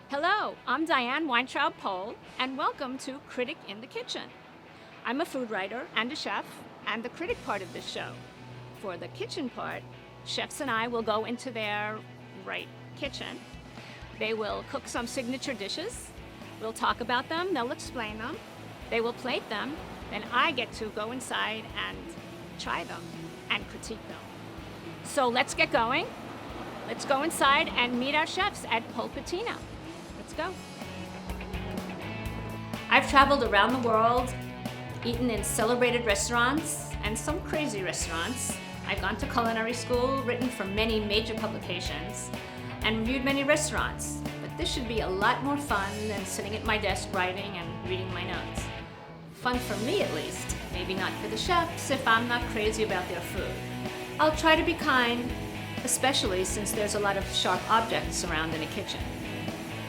Hello, I'm Diane Weintraub-Pohl, and welcome to Critic in the Kitchen. I'm a food writer and a chef, and the critic part of this show. For the kitchen part, chefs and I will go into their kitchen. They will cook some signature dishes. We'll talk about them, they'll explain them, they will plate them, then I get to go inside and try them and critique them. So let's get going. Let's go inside and meet our chefs at Polpetina. Let's go. I've traveled around the world, eaten in celebrated restaurants and some crazy restaurants. I've gone to culinary school, written for many major publications, and reviewed many restaurants. But this should be a lot more fun than sitting at my desk writing and reading my notes. Fun for me at least, maybe not for the chefs if I'm not crazy about their food. I'll try to be kind, especially since there's a lot of sharp objects around in a kitchen.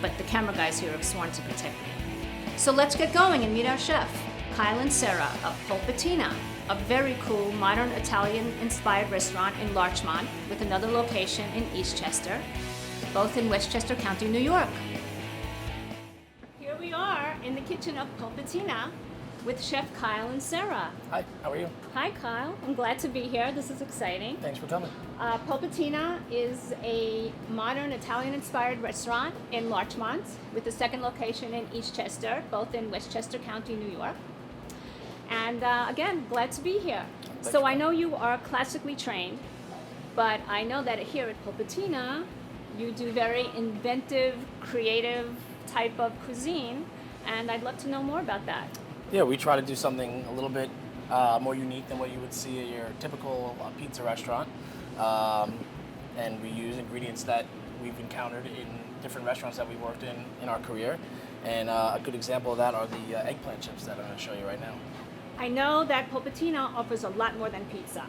But the camera guys here have sworn to protect me. So let's get going and meet our chef, Kyle and Sarah of Polpetina, a very cool modern Italian-inspired restaurant in Larchmont with another location in Eastchester, both in Westchester County, New York. Here we are in the kitchen of Polpetina with Chef Kyle and Sarah. Hi, how are you? Hi, Kyle. I'm glad to be here. This is exciting. Thanks for coming. Polpetina is a modern Italian-inspired restaurant in Larchmont with a second location in Eastchester, both in Westchester County, New York. And again, glad to be here. So I know you are classically trained, but I know that here at Polpetina, you do very inventive, creative type of cuisine, and I'd love to know more about that. Yeah, we try to do something a little bit more unique than what you would see at your typical pizza restaurant. And we use ingredients that we've encountered in different restaurants that we've worked in our career. And a good example of that are the eggplant chips that I'm going to show you right now. I know that Polpetina offers a lot more than pizza.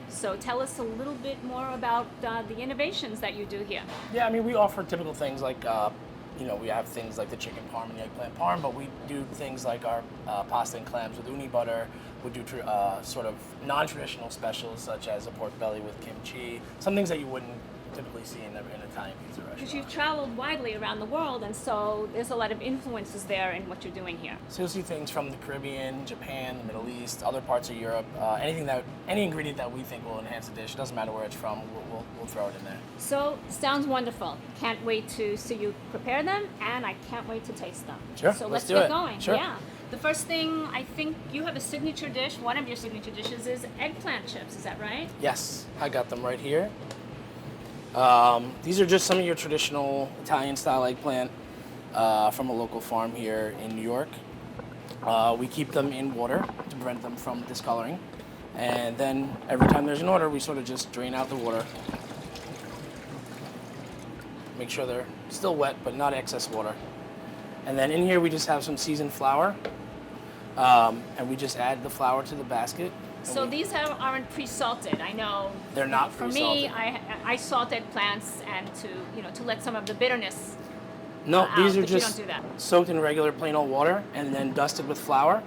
So tell us a little bit more about the innovations that you do here. Yeah, I mean, we offer typical things like, we have things like the chicken parm and the eggplant parm, but we do things like our pasta and clams with uni butter. We do sort of non-traditional specials such as a pork belly with kimchi, some things that you wouldn't typically see in an Italian pizza restaurant. Because you've traveled widely around the world, and so there's a lot of influences there in what you're doing here. So you'll see things from the Caribbean, Japan, the Middle East, other parts of Europe, any ingredient that we think will enhance the dish, it doesn't matter where it's from, we'll throw it in there. So, sounds wonderful. Can't wait to see you prepare them, and I can't wait to taste them. Sure, So let's get do it. going. Sure. Yeah. The first thing, I think you have a signature dish, one of your signature dishes is eggplant chips, is that right? Yes, I got them right here. These are just some of your traditional Italian-style eggplant from a local farm here in New York. We keep them in water to prevent them from discoloring. And then every time there's an order, we sort of just drain out the water. Make sure they're still wet, but not excess water. And then in here, we just have some seasoned flour. And we just add the flour to the basket. So these aren't pre-salted. I know they're not for pre-salted. me, I salt eggplants and to let some of the bitterness No, these are but just you don't do that. soaked in regular plain old water and then dusted with flour.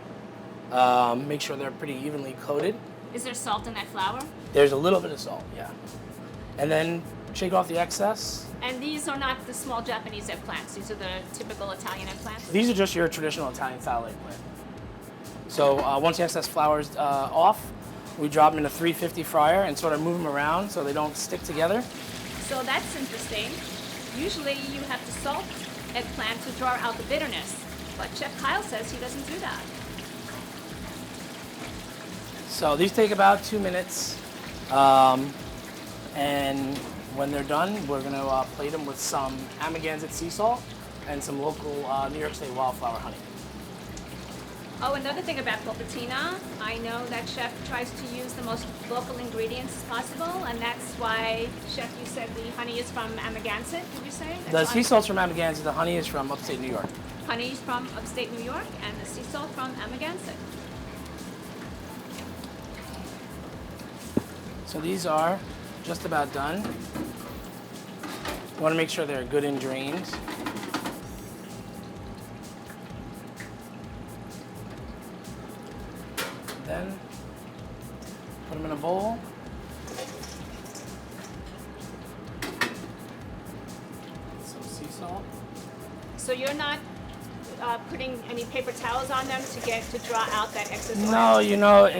Make sure they're pretty evenly coated. Is there salt in that flour? There's a little bit of salt, yeah. And then shake off the excess. And these are not the small Japanese eggplants. These are the typical Italian eggplants? These are just your traditional Italian style eggplant. So once the excess flour is off, we drop them in a 350 fryer and sort of move them around so they don't stick together. So that's interesting. Usually you have to salt eggplant to draw out the bitterness, but Chef Kyle says he doesn't do that. So these take about 2 minutes. And when they're done, we're going to plate them with some Amagansett sea salt and some local New York State wildflower honey. Oh, another thing about Polpetina, I know that Chef tries to use the most local ingredients as possible, and that's why, Chef, you said the honey is from Amagansett, did you say? The sea salt's from Amagansett, the honey is from upstate New York. Honey is from upstate New York, and the sea salt from Amagansett. So these are just about done. You want to make sure they're good and drained. Then put them in a bowl. original. So you're not putting any paper towels on them to draw out that excess oil? No,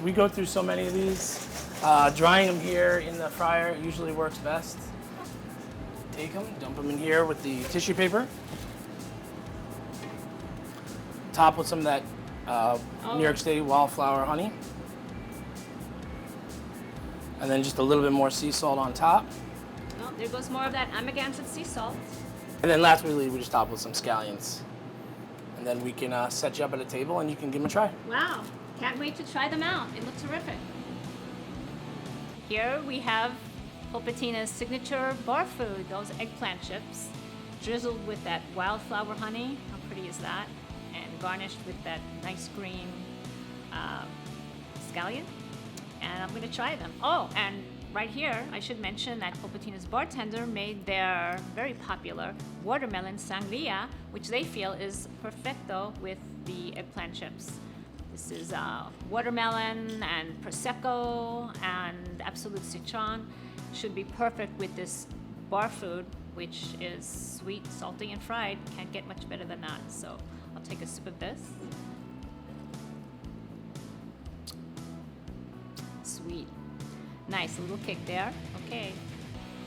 we go through so many of these. Drying them here in the fryer usually works best. Take them, dump them in here with the tissue paper. Top with some of that New York State wildflower honey. And then just a little bit more sea salt on top. Oh, there goes more of that Amagansett sea salt. And then lastly, we just top with some scallions. And then we can set you up at a table and you can give them a try. Wow, can't wait to try them out. They look terrific. Here we have Pulpitina's signature bar food, those eggplant chips, drizzled with that wildflower honey. How pretty is that? And garnished with that nice green scallion. And I'm gonna try them. Oh, and right here, I should mention that Pulpitina's bartender made their very popular watermelon sangria, which they feel is perfecto with the eggplant chips. This is watermelon and Prosecco and Absolute Citron. Should be perfect with this bar food, which is sweet, salty, and fried. Can't get much better than that. So I'll take a sip of this. Sweet. Nice, a little kick there. Okay,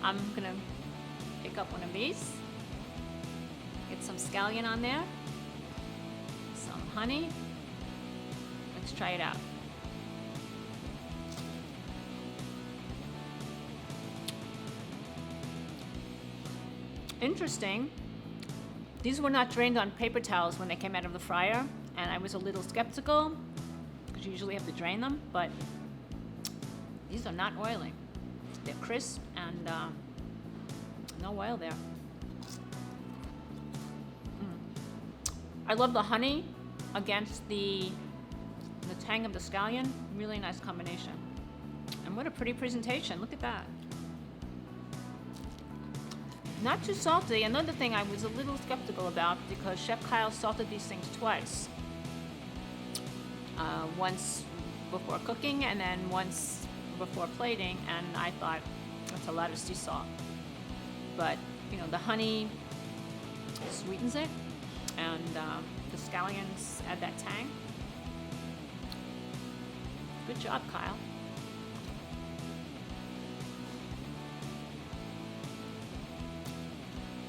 I'm gonna pick up one of these. Get some scallion on there. Some honey. Let's try it out. Interesting. These were not drained on paper towels when they came out of the fryer, and I was a little skeptical because you usually have to drain them, but these are not oily. They're crisp and no oil there. I love the honey against the tang of the scallion. Really nice combination. And what a pretty presentation. Look at that. Not too salty. Another thing I was a little skeptical about because Chef Kyle salted these things twice. Once before cooking and then once before plating, and I thought that's a lot of sea salt. But the honey sweetens it, and the scallions add that tang. Good job, Kyle.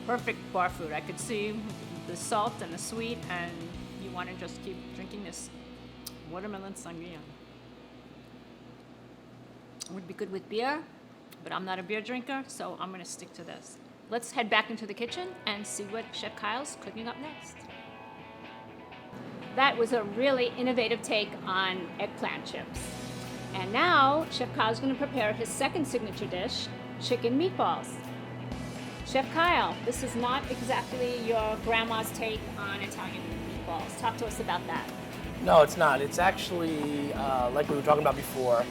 Perfect bar food. I could see the salt and the sweet, and you want to just keep drinking this watermelon sangria. It would be good with beer, but I'm not a beer drinker, so I'm going to stick to this. Let's head back into the kitchen and see what Chef Kyle's cooking up next. That was a really innovative take on eggplant chips. And now Chef Kyle's going to prepare his second signature dish, chicken meatballs. Chef Kyle, this is not exactly your grandma's take on Italian meatballs. Talk to us about that. No, it's not. It's actually, like we were talking about before,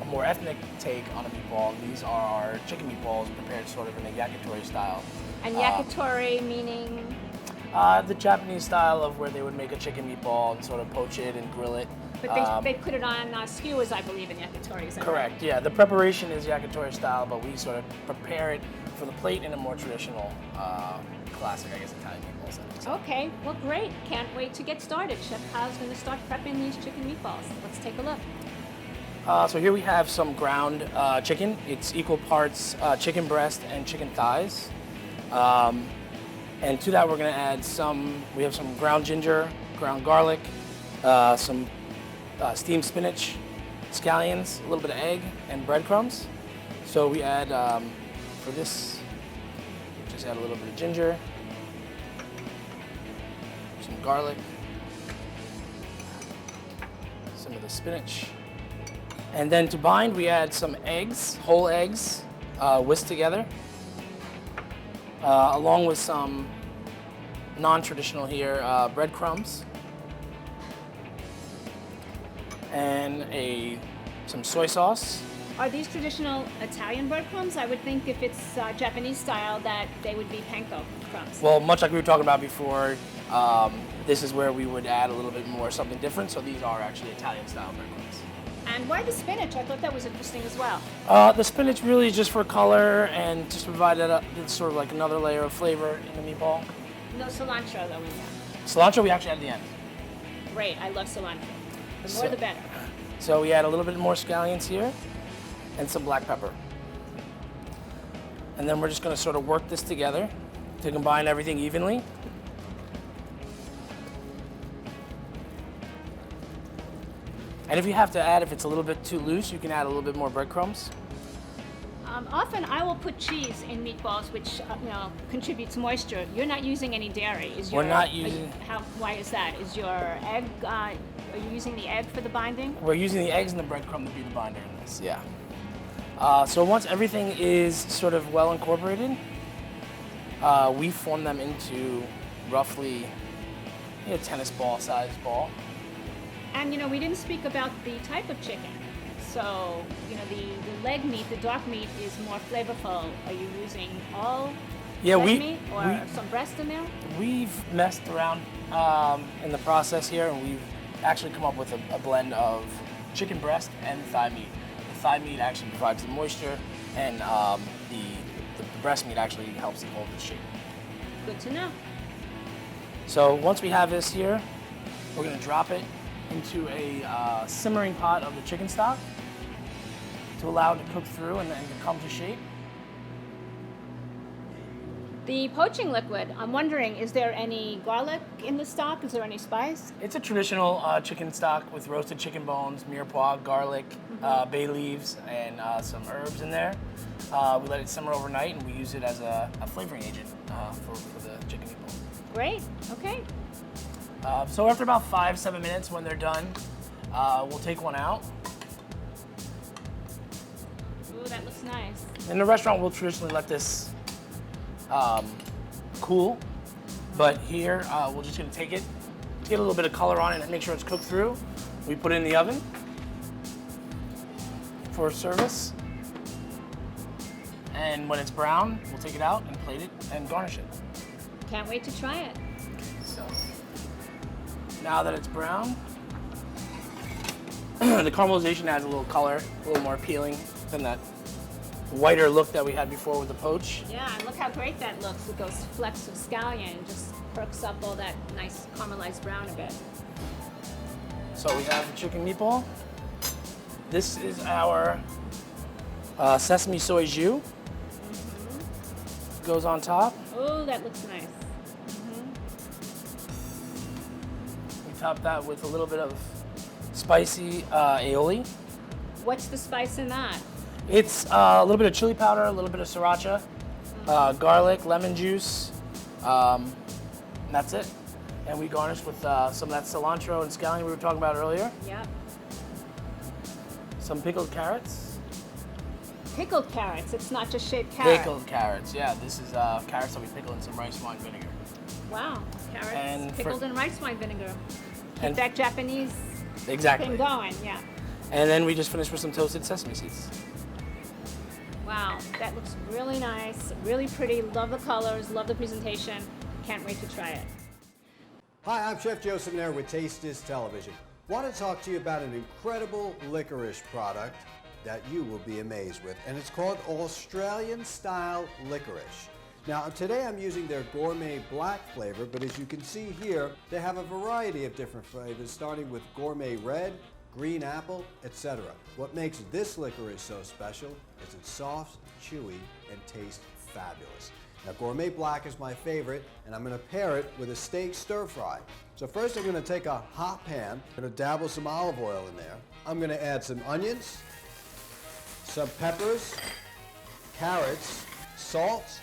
a more ethnic take on a meatball. These are our chicken meatballs prepared sort of in a yakitori style. And yakitori meaning? The Japanese style of where they would make a chicken meatball and sort of poach it and grill it. But they put it on skewers, I believe, in yakitori, is that correct, right? Yeah. The preparation is yakitori style, but we sort of prepare it for the plate in a more traditional, classic, I guess, Italian meatball setting. So. Okay, well, great. Can't wait to get started. Chef Kyle's going to start prepping these chicken meatballs. Let's take a look. So here we have some ground chicken. It's equal parts chicken breast and chicken thighs. And to that we're going to add we have some ground ginger, ground garlic, some steamed spinach, scallions, a little bit of egg, and breadcrumbs. So we add, for this, just add a little bit of ginger, some garlic, some of the spinach. And then to bind, we add some eggs, whole eggs, whisked together, along with some non-traditional here breadcrumbs, and some soy sauce. Are these traditional Italian breadcrumbs? I would think if it's Japanese style that they would be panko crumbs. Well, much like we were talking about before, this is where we would add a little bit more something different. So these are actually Italian style breadcrumbs. And why the spinach? I thought that was interesting as well. The spinach really is just for color and just to provide it's sort of like another layer of flavor in the meatball. No cilantro though in there. Cilantro we actually add at the end. Great, I love cilantro. The more the better. So we add a little bit more scallions here and some black pepper. And then we're just going to sort of work this together to combine everything evenly. And if you have to add, if it's a little bit too loose, you can add a little bit more breadcrumbs. Often I will put cheese in meatballs, which contributes moisture. You're not using any dairy. We're not using. Why is that? Is your egg? Are you using the egg for the binding? We're using the eggs and the breadcrumb to be the binder in this. Yeah. So once everything is sort of well incorporated, we form them into roughly a tennis ball sized ball. And we didn't speak about the type of chicken. So the leg meat, the dark meat, is more flavorful. Are you using all leg meat or some breast in there? We've messed around in the process here, and we've actually come up with a blend of chicken breast and thigh meat. The thigh meat actually provides the moisture, and the breast meat actually helps it hold its shape. Good to know. So once we have this here, we're going to drop it into a simmering pot of the chicken stock to allow it to cook through and to come to shape. The poaching liquid, I'm wondering, is there any garlic in the stock? Is there any spice? It's a traditional chicken stock with roasted chicken bones, mirepoix, garlic, bay leaves, and some herbs in there. We let it simmer overnight, and we use it as a flavoring agent for the chicken meatballs. Great, okay. So after about 5-7 minutes, when they're done, we'll take one out. Ooh, that looks nice. In the restaurant, we'll traditionally let this cool, but here we're just going to take it, get a little bit of color on it, and make sure it's cooked through. We put it in the oven for service, and when it's brown, we'll take it out and plate it and garnish it. Can't wait to try it. So now that it's brown, the caramelization adds a little color, a little more appealing than that whiter look that we had before with the poach. Yeah, and look how great that looks with those flecks of scallion. Just perks up all that nice caramelized brown a bit. So we have the chicken meatball. This is our sesame soy jus. Goes on top. Oh, that looks nice. We top that with a little bit of spicy aioli. What's the spice in that? It's a little bit of chili powder, a little bit of sriracha, garlic, lemon juice, and that's it. And we garnish with some of that cilantro and scallion we were talking about earlier. Yep. Some pickled carrots. Pickled carrots, it's not just shaved carrots. Pickled carrots, yeah. This is carrots that we pickle in some rice wine vinegar. Wow, carrots And pickled in rice wine vinegar. Keep that Japanese thing going, yeah. And then we just finish with some toasted sesame seeds. Wow, that looks really nice, really pretty. Love the colors, love the presentation. Can't wait to try it. Hi, I'm Chef Joseph Nair with Taste is Television. Want to talk to you about an incredible licorice product that you will be amazed with, and it's called Australian Style Licorice. Now, today I'm using their gourmet black flavor, but as you can see here, they have a variety of different flavors, starting with gourmet red, green apple, etc. What makes this licorice so special is it's soft, chewy, and tastes fabulous. Now, gourmet black is my favorite, and I'm going to pair it with a steak stir fry. So first I'm going to take a hot pan, I'm going to dabble some olive oil in there. I'm going to add some onions, some peppers, carrots, salt,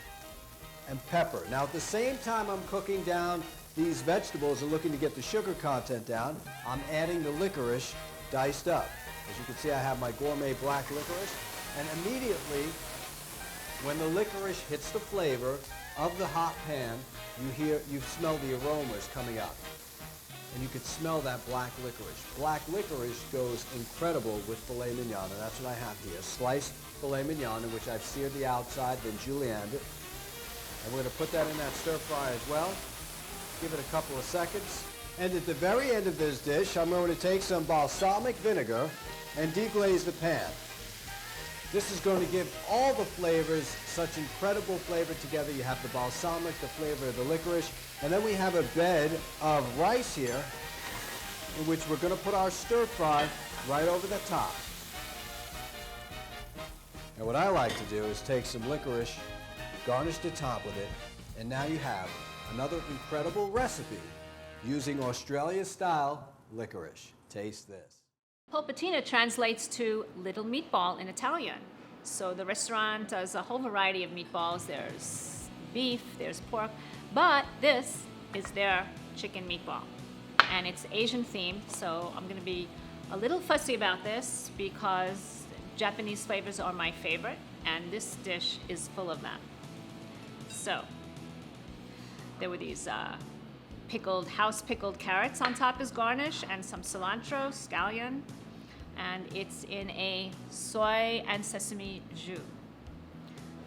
and pepper. Now at the same time I'm cooking down these vegetables and looking to get the sugar content down, I'm adding the licorice diced up. As you can see, I have my gourmet black licorice, and immediately when the licorice hits the flavor of the hot pan, you smell the aromas coming up. And you can smell that black licorice. Black licorice goes incredible with filet mignon, and that's what I have here. Sliced filet mignon, in which I've seared the outside, then julienned it. And we're going to put that in that stir fry as well. Give it a couple of seconds. And at the very end of this dish, I'm going to take some balsamic vinegar, and deglaze the pan. This is going to give all the flavors such incredible flavor together. You have the balsamic, the flavor of the licorice, and then we have a bed of rice here in which we're going to put our stir fry right over the top. And what I like to do is take some licorice, garnish the top with it, and now you have another incredible recipe using Australia-style licorice. Taste this. Polpettino translates to little meatball in Italian. So the restaurant does a whole variety of meatballs. There's beef, there's pork, but this is their chicken meatball. And it's Asian themed, so I'm gonna be a little fussy about this because Japanese flavors are my favorite, and this dish is full of them. So, there were these house pickled carrots on top as garnish, and some cilantro, scallion, and it's in a soy and sesame jus.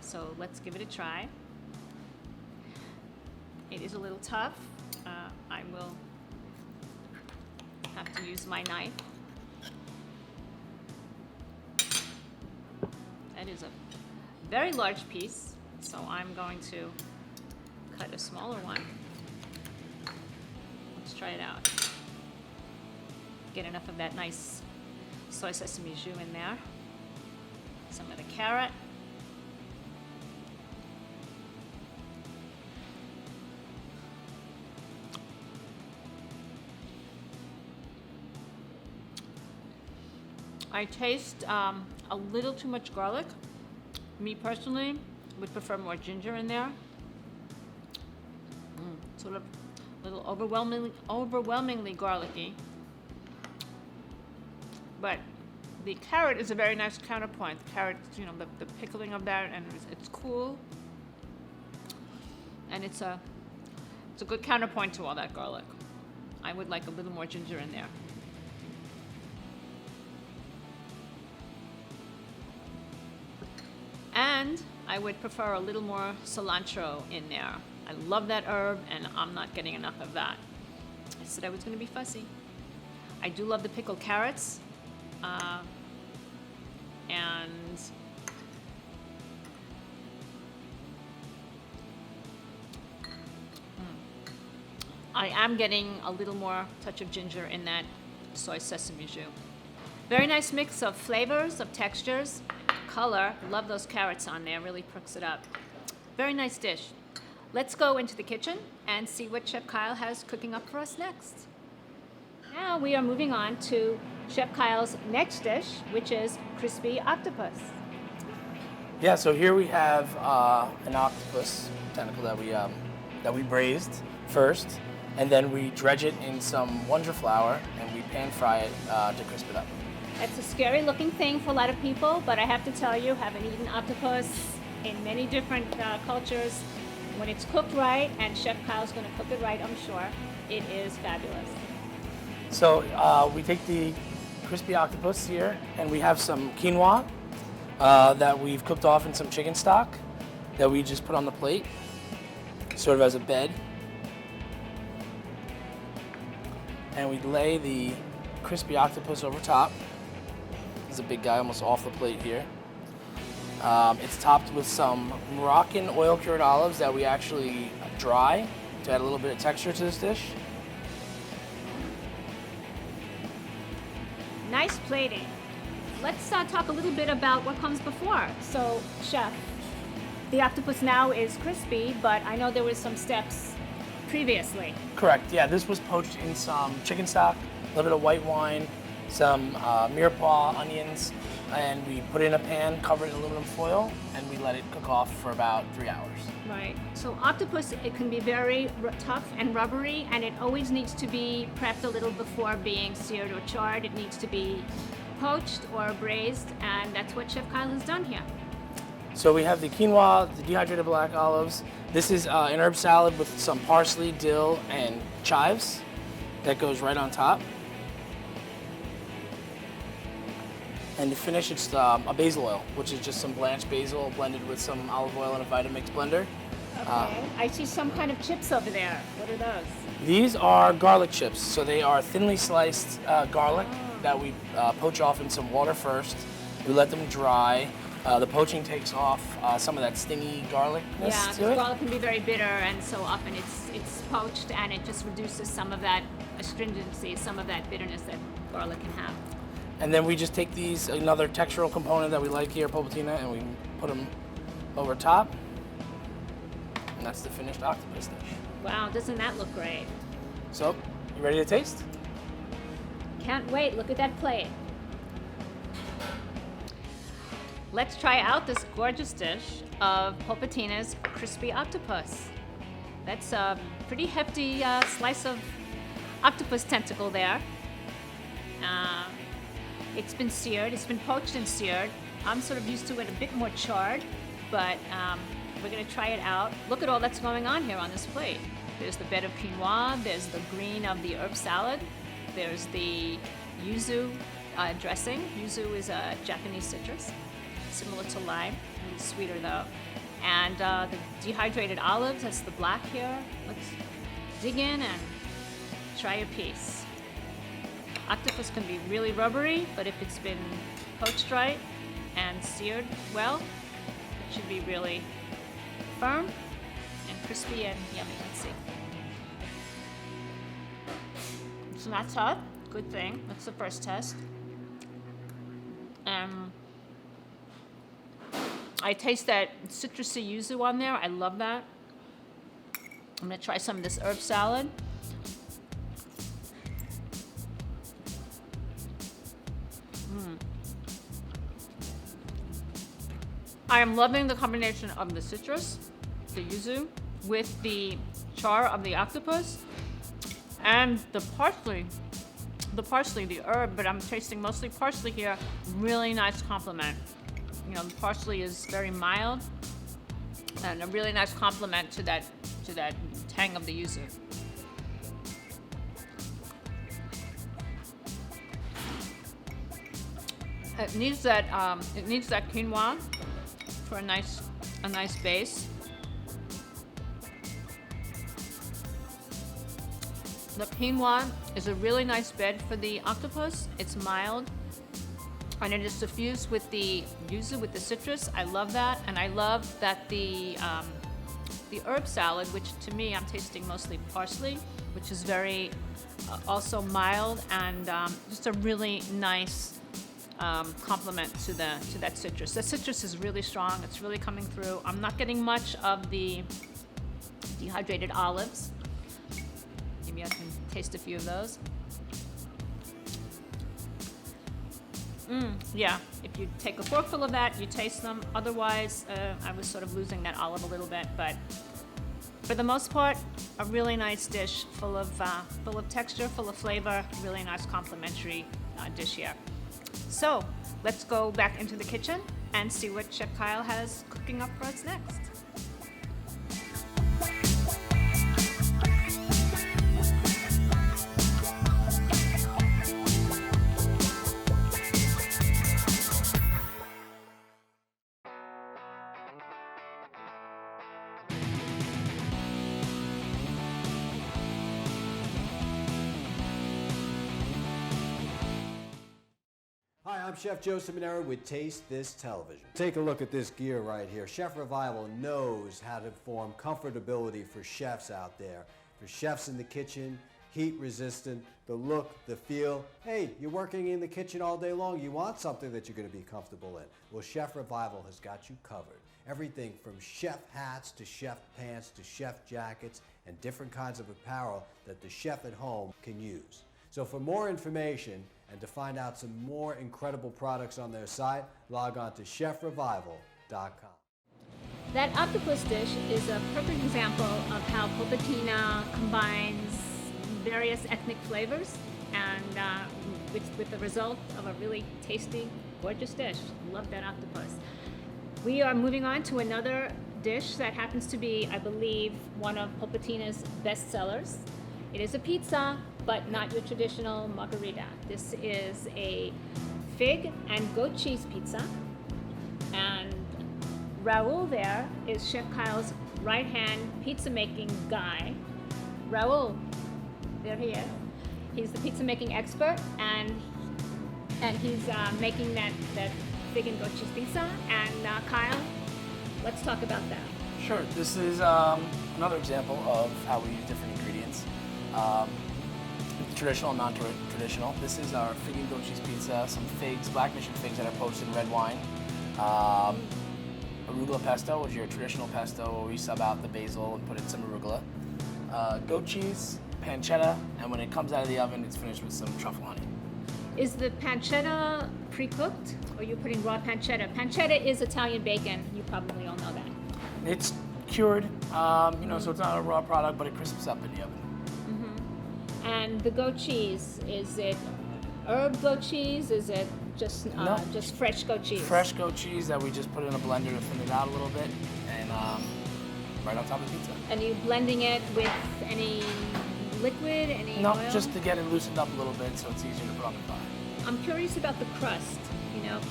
So let's give it a try. It is a little tough. I will have to use my knife. That is a very large piece, so I'm going to cut a smaller one. Let's try it out. Get enough of that nice soy sesame jus in there. Some of the carrot. I taste a little too much garlic. Me personally would prefer more ginger in there. Sort of a little overwhelmingly garlicky. But the carrot is a very nice counterpoint. The carrot, you know, the pickling of that, and it's cool. And it's a good counterpoint to all that garlic. I would like a little more ginger in there. And I would prefer a little more cilantro in there. I love that herb, and I'm not getting enough of that. I said I was going to be fussy. I do love the pickled carrots. And I am getting a little more touch of ginger in that soy sesame jus. Very nice mix of flavors, of textures, color. Love those carrots on there, really perks it up. Very nice dish. Let's go into the kitchen and see what Chef Kyle has cooking up for us next. Now we are moving on to Chef Kyle's next dish, which is crispy octopus. Yeah, so here we have an octopus tentacle that we braised first, and then we dredge it in some Wonder flour, and we pan fry it to crisp it up. It's a scary looking thing for a lot of people, but I have to tell you, having eaten octopus in many different cultures, when it's cooked right, and Chef Kyle's going to cook it right, I'm sure, it is fabulous. So we take the crispy octopus here, and we have some quinoa that we've cooked off in some chicken stock that we just put on the plate, sort of as a bed. And we lay the crispy octopus over top. There's a big guy almost off the plate here. It's topped with some Moroccan oil-cured olives that we actually dry to add a little bit of texture to this dish. Nice plating. Let's talk a little bit about what comes before. So, Chef, the octopus now is crispy, but I know there were some steps previously. Correct, yeah, this was poached in some chicken stock, a little bit of white wine, some mirepoix onions, and we put it in a pan, cover it in aluminum foil, and we let it cook off for about 3 hours. Right. So octopus, it can be very tough and rubbery, and it always needs to be prepped a little before being seared or charred. It needs to be poached or braised, and that's what Chef Kyle has done here. So we have the quinoa, the dehydrated black olives. This is an herb salad with some parsley, dill, and chives that goes right on top. And to finish, it's a basil oil, which is just some blanched basil blended with some olive oil in a Vitamix blender. Okay. I see some kind of chips over there. What are those? These are garlic chips, so they are thinly sliced garlic that we poach off in some water first. We let them dry. The poaching takes off some of that stingy garlicness Yeah, to because it. garlic can be very bitter, and so often it's poached, and it just reduces some of that astringency, some of that bitterness that garlic can have. And then we just take these, another textural component that we like here, pulpatina, and we put them over top. And that's the finished octopus dish. Wow, doesn't that look great? So, you ready to taste? Can't wait, look at that plate. Let's try out this gorgeous dish of Pulpatina's crispy octopus. That's a pretty hefty slice of octopus tentacle there. It's been seared, it's been poached and seared. I'm sort of used to it a bit more charred, but we're gonna try it out. Look at all that's going on here on this plate. There's the bed of quinoa, there's the green of the herb salad, there's the yuzu dressing. Yuzu is a Japanese citrus, similar to lime, a little sweeter though. And the dehydrated olives, that's the black here. Let's dig in and try a piece. Octopus can be really rubbery, but if it's been poached right and seared well, it should be really firm and crispy and yummy. Let's see. It's not tough. Good thing. That's the first test. I taste that citrusy yuzu on there. I love that. I'm gonna try some of this herb salad. I am loving the combination of the citrus, the yuzu, with the char of the octopus, and the parsley, the herb, but I'm tasting mostly parsley here. Really nice complement. You know, the parsley is very mild, and a really nice complement to that tang of the yuzu. It needs that quinoa for a nice base. The quinoa is a really nice bed for the octopus. It's mild, and it is suffused with the yuzu, with the citrus. I love that, and I love that the herb salad, which to me I'm tasting mostly parsley, which is very also mild and just a really nice complement to that citrus. The citrus is really strong. It's really coming through. I'm not getting much of the dehydrated olives. Maybe I can taste a few of those. Yeah, if you take a forkful of that, you taste them. Otherwise, I was sort of losing that olive a little bit, but for the most part, a really nice dish, full of texture, full of flavor, really nice complimentary dish here. So let's go back into the kitchen and see what Chef Kyle has cooking up for us next. Hi, I'm Chef Joe Seminara with Taste This Television. Take a look at this gear right here. Chef Revival knows how to form comfortability for chefs out there. For chefs in the kitchen, heat resistant, the look, the feel. Hey, you're working in the kitchen all day long. You want something that you're going to be comfortable in. Well, Chef Revival has got you covered. Everything from chef hats to chef pants to chef jackets and different kinds of apparel that the chef at home can use. So for more information and to find out some more incredible products on their site, log on to chefrevival.com. That octopus dish is a perfect example of how Pulpatina combines various ethnic flavors and with the result of a really tasty, gorgeous dish. Love that octopus. We are moving on to another dish that happens to be, I believe, one of Pulpatina's best sellers. It is a pizza, but not your traditional margarita. This is a fig and goat cheese pizza. And Raul there is Chef Kyle's right-hand pizza-making guy. Raul, there he is. He's the pizza-making expert, and And he's making that fig and goat cheese pizza. And Kyle, let's talk about that. Sure. This is another example of how we use different ingredients. Traditional and non-traditional. This is our fig and goat cheese pizza, some figs, black mission figs that are poached in red wine. Arugula pesto, which is your traditional pesto where we sub out the basil and put in some arugula. Goat cheese, pancetta, and when it comes out of the oven, it's finished with some truffle honey. Is the pancetta pre-cooked, or are you putting raw pancetta? Pancetta is Italian bacon. You probably all know that. It's cured, so it's not a raw product, but it crisps up in the oven. And the goat cheese, is it herb goat cheese? Is it just No. just fresh goat cheese? Fresh goat cheese that we just put in a blender to thin it out a little bit, and right on top of the pizza. And are you blending it with any liquid, any No, oil? just to get it loosened up a little bit so it's easier to put on the pie. I'm curious about the crust.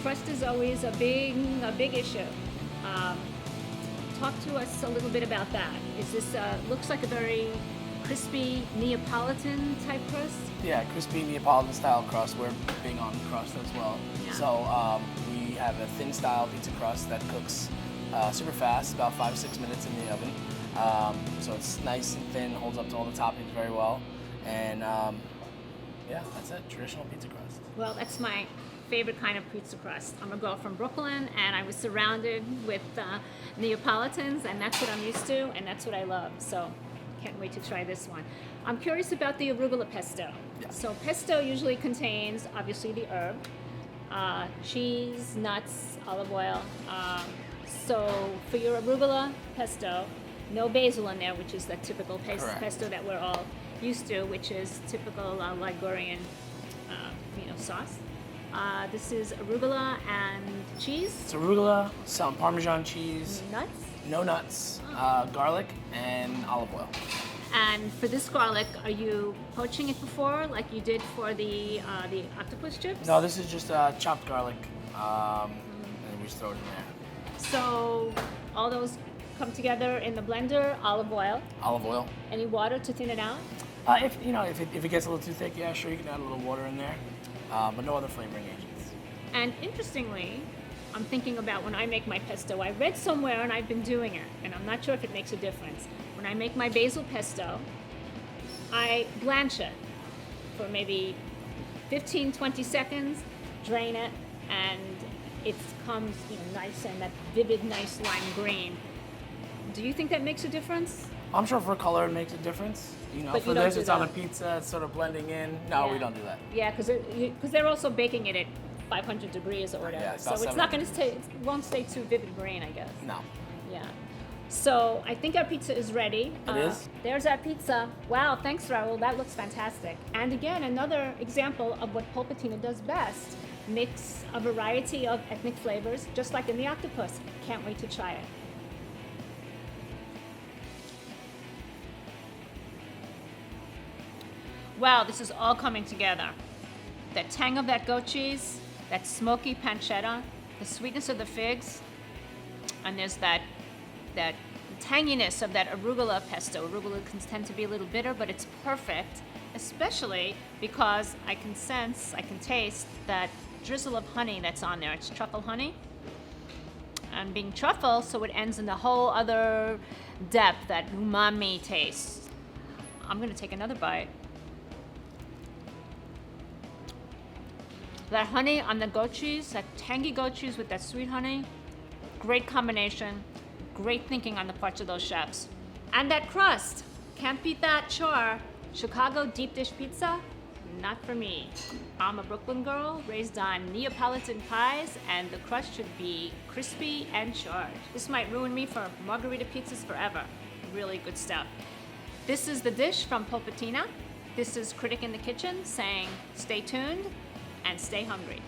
Crust is always a big issue. Talk to us a little bit about that. Is this looks like a very crispy Neapolitan type crust? Yeah, crispy Neapolitan style crust. We're big on crust as well. Yeah. So we have a thin style pizza crust that cooks super fast, about 5-6 minutes in the oven. So it's nice and thin, holds up to all the toppings very well. And yeah, that's it, traditional pizza crust. Well, that's my favorite kind of pizza crust. I'm a girl from Brooklyn, and I was surrounded with Neapolitans, and that's what I'm used to, and that's what I love. So can't wait to try this one. I'm curious about the arugula pesto. Yeah. So pesto usually contains, obviously, the herb, cheese, nuts, olive oil. So for your arugula pesto, no basil in there, which is the typical Correct. pesto that we're all used to, which is typical Ligurian, sauce. This is arugula and cheese, It's arugula, some Parmesan cheese, nuts. no nuts, garlic, and olive oil. And for this garlic, are you poaching it before, like you did for the octopus chips? No, this is just chopped garlic, and we just throw it in there. So all those come together in the blender. Olive oil. Olive oil. Any water to thin it out? If it gets a little too thick, yeah, sure, you can add a little water in there, but no other flavoring agents. And interestingly, I'm thinking about when I make my pesto. I read somewhere, and I've been doing it, and I'm not sure if it makes a difference. When I make my basil pesto, I blanch it for maybe 15-20 seconds, drain it, and it comes nice and that vivid, nice lime green. Do you think that makes a difference? I'm sure for color it makes a difference. But for you don't this, do it's on a that. pizza, it's sort of blending in. No, Yeah. we don't do that. Yeah, because they're also baking it at 500 degrees or whatever. Yeah, it's so about it's not going to 700. stay. It won't stay too vivid green, I guess. No. Yeah. So I think our pizza is ready. It is. There's our pizza. Wow, thanks, Raul. That looks fantastic. And again, another example of what Polpetina does best. Mix a variety of ethnic flavors, just like in the octopus. Can't wait to try it. Wow, this is all coming together. The tang of that goat cheese, that smoky pancetta, the sweetness of the figs, and there's that tanginess of that arugula pesto. Arugula can tend to be a little bitter, but it's perfect, especially because I can taste that drizzle of honey that's on there. It's truffle honey. And being truffle, so it ends in the whole other depth, that umami taste. I'm gonna take another bite. That honey on the goat cheese, that tangy goat cheese with that sweet honey, great combination, great thinking on the parts of those chefs. And that crust, can't beat that char. Chicago deep dish pizza, not for me. I'm a Brooklyn girl, raised on Neapolitan pies, and the crust should be crispy and charred. This might ruin me for margarita pizzas forever. Really good stuff. This is the dish from Polpetina. This is Critic in the Kitchen saying, stay tuned and stay hungry.